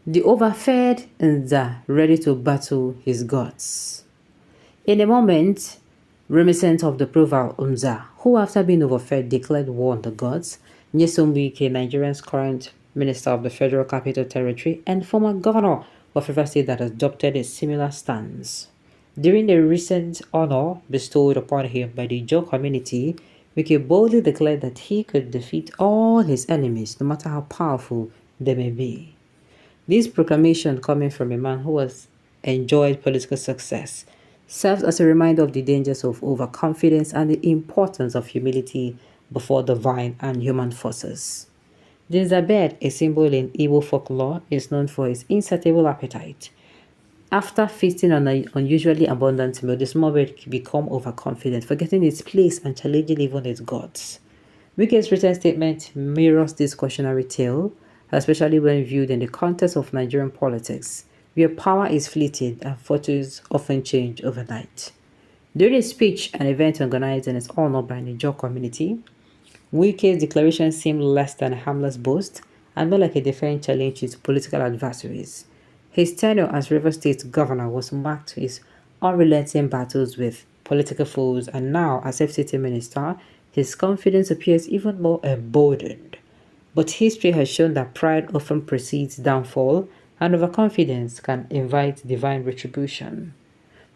The overfed Nza ready to battle his gods. In a moment reminiscent of the proverb Umza, who after being overfed declared war on the gods, Nyesom Wike, Nigeria's current Minister of the Federal Capital Territory and former governor of River State that adopted a similar stance. During the recent honor bestowed upon him by the Ijaw community, Wike boldly declared that he could defeat all his enemies, no matter how powerful they may be. This proclamation, coming from a man who has enjoyed political success, serves as a reminder of the dangers of overconfidence and the importance of humility before divine and human forces. Gingerbread, a symbol in Igbo folklore, is known for its insatiable appetite. After feasting on an unusually abundant meal, the small bird can become overconfident, forgetting its place and challenging even its gods. Wike's written statement mirrors this cautionary tale, especially when viewed in the context of Nigerian politics, where power is fleeting and fortunes often change overnight. During a speech, an event organized in its honor by the Ijaw community, Wike's declaration seemed less than a harmless boast and more like a defiant challenge to his political adversaries. His tenure as Rivers State governor was marked with unrelenting battles with political foes, and now, as FCT minister, his confidence appears even more emboldened. But history has shown that pride often precedes downfall, and overconfidence can invite divine retribution.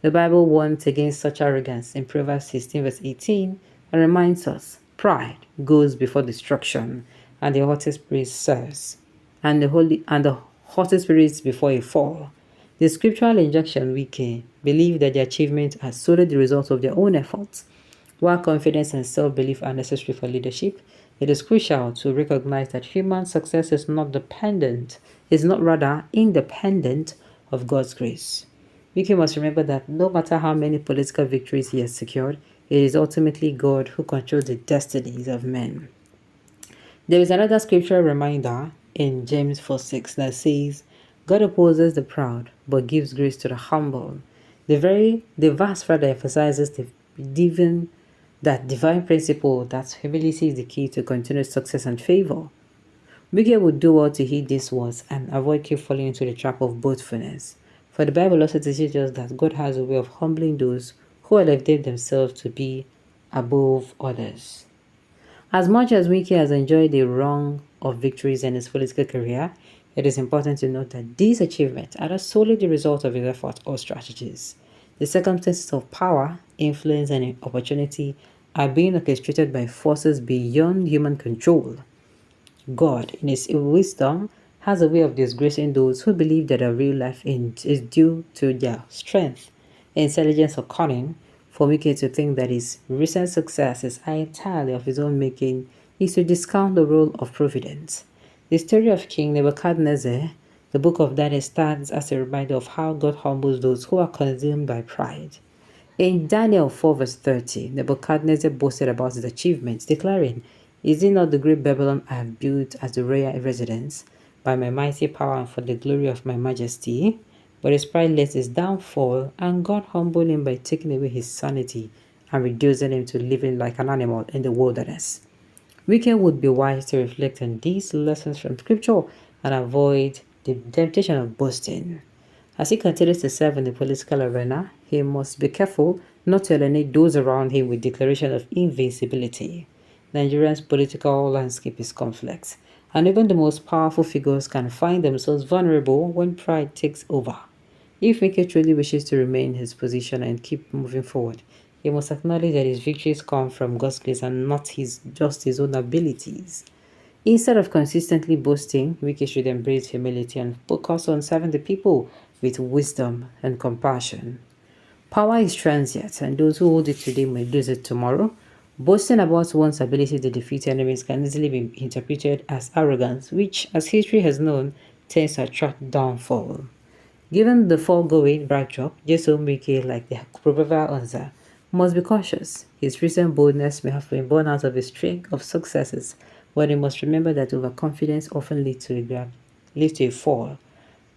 The Bible warns against such arrogance in Proverbs 16 verse 18 and reminds us, pride goes before destruction, and the haughty spirit serves, and the haughty spirits before a fall. The scriptural injunction Wike believe that the achievements are solely the result of their own efforts. While confidence and self-belief are necessary for leadership, it is crucial to recognize that human success is not rather independent of God's grace. Wike must remember that no matter how many political victories he has secured, it is ultimately God who controls the destinies of men. There is another scriptural reminder in James 4:6 that says, God opposes the proud, but gives grace to the humble. The verse further emphasizes that divine principle that humility is the key to continued success and favor. Wike would do well to heed these words and avoid keep falling into the trap of boastfulness. For the Bible also teaches us that God has a way of humbling those who elevate themselves to be above others. As much as Wike has enjoyed the rung of victories in his political career, it is important to note that these achievements are not solely the result of his efforts or strategies. The circumstances of power, influence, and opportunity are being orchestrated by forces beyond human control. God, in his wisdom, has a way of disgracing those who believe that their real life is due to their strength, intelligence, or cunning. For Wike to think that his recent success is entirely of his own making is to discount the role of providence. The story of King Nebuchadnezzar, the book of Daniel, stands as a reminder of how God humbles those who are consumed by pride. In Daniel 4 verse 30, Nebuchadnezzar boasted about his achievements, declaring, Is it not the great Babylon I have built as the royal residence, by my mighty power and for the glory of my majesty? But his pride led his downfall, and God humbled him by taking away his sanity and reducing him to living like an animal in the wilderness. Wike would be wise to reflect on these lessons from Scripture and avoid the temptation of boasting. As he continues to serve in the political arena, he must be careful not to alienate those around him with declaration of invincibility. Nigeria's political landscape is complex, and even the most powerful figures can find themselves vulnerable when pride takes over. If Wike truly wishes to remain in his position and keep moving forward, he must acknowledge that his victories come from God's grace and not just his own abilities. Instead of consistently boasting, Wike should embrace humility and focus on serving the people with wisdom and compassion. Power is transient, and those who hold it today may lose it tomorrow. Boasting about one's ability to defeat enemies can easily be interpreted as arrogance, which, as history has known, tends to attract downfall. Given the foregoing backdrop, Jason Wike, like the proverbial answer, must be cautious. His recent boldness may have been born out of a string of successes, but he must remember that overconfidence often leads to a fall.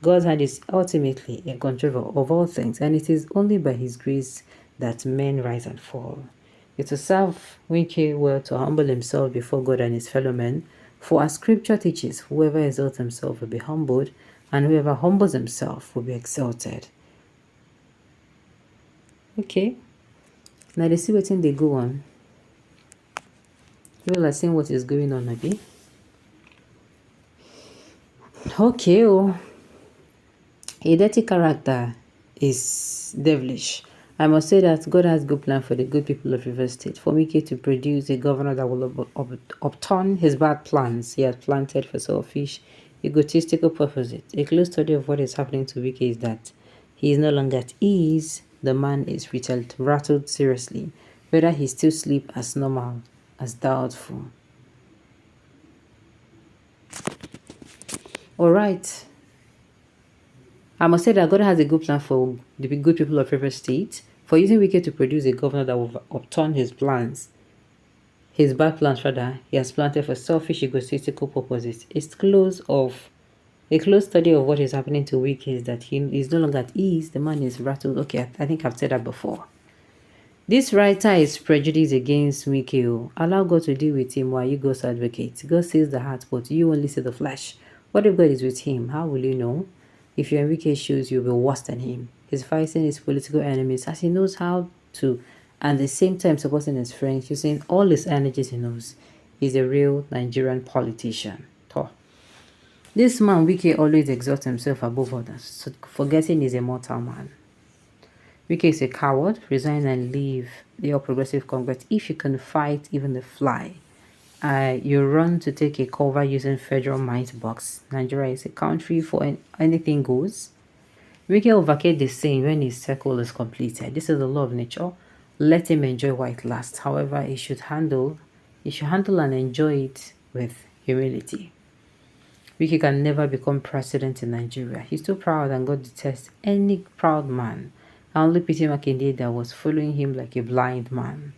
God's hand is ultimately in control of all things, and it is only by His grace that men rise and fall. It will serve Wike well to humble himself before God and his fellow men, for as Scripture teaches, whoever exalts himself will be humbled, and whoever humbles himself will be exalted. Okay, now they see wetin dey go on. People are seeing what is going on, okay? Okay, oh. A dirty character is devilish. I must say that God has good plan for the good people of River State. For Wike to produce a governor that will upturn his bad plans he has planted for selfish, egotistical purposes. A close study of what is happening to Wike is that he is no longer at ease. The man is rattled seriously. Whether he still sleep as normal, as doubtful. All right. I must say that God has a good plan for the good people of River State, for using Wike to produce a governor that will upturn his bad plans rather, he has planted for selfish, egotistical purposes. A close study of what is happening to Wike is that he is no longer at ease, the man is rattled. Okay, I think I've said that before. This writer is prejudiced against Wike. Allow God to deal with him while you God's advocate. God sees the heart, but you only see the flesh. What if God is with him? How will you know? If you're in Wike's shoes, you'll be worse than him. He's fighting his political enemies as he knows how to, and at the same time supporting his friends, using all his energies he knows. He's a real Nigerian politician. This man, Wike, always exalts himself above others, so forgetting he's a mortal man. Wike is a coward. Resign and leave the All Progressive Congress if you can fight even the fly. You run to take a cover using federal might box. Nigeria is a country for anything goes. Wike will vacate the scene when his circle is completed. This is the law of nature. Let him enjoy while it lasts. However, he should handle and enjoy it with humility. Wike can never become president in Nigeria. He's too proud and God detests any proud man. I only pity Makinde that was following him like a blind man.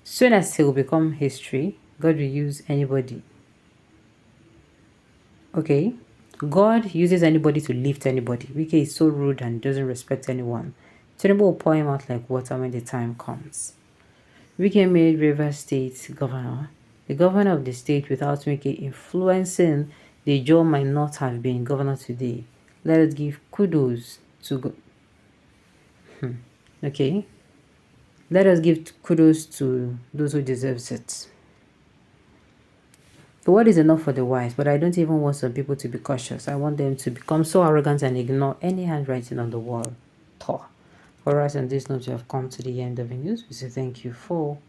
Soon as he will become history, God will use anybody. Okay? God uses anybody to lift anybody. Wike is so rude and doesn't respect anyone. Tinubu will pour him out like water when the time comes. Wike made Rivers State governor. The governor of the state without Wike influencing the Joe might not have been governor today. Let us give kudos to okay. Let us give kudos to those who deserves it. The word is enough for the wise, but I don't even want some people to be cautious. I want them to become so arrogant and ignore any handwriting on the wall. For us, on this note, we have come to the end of the news. We say thank you for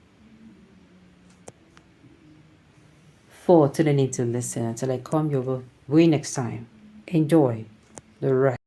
tuning in to listen. Until I come your way next time. Enjoy the rest.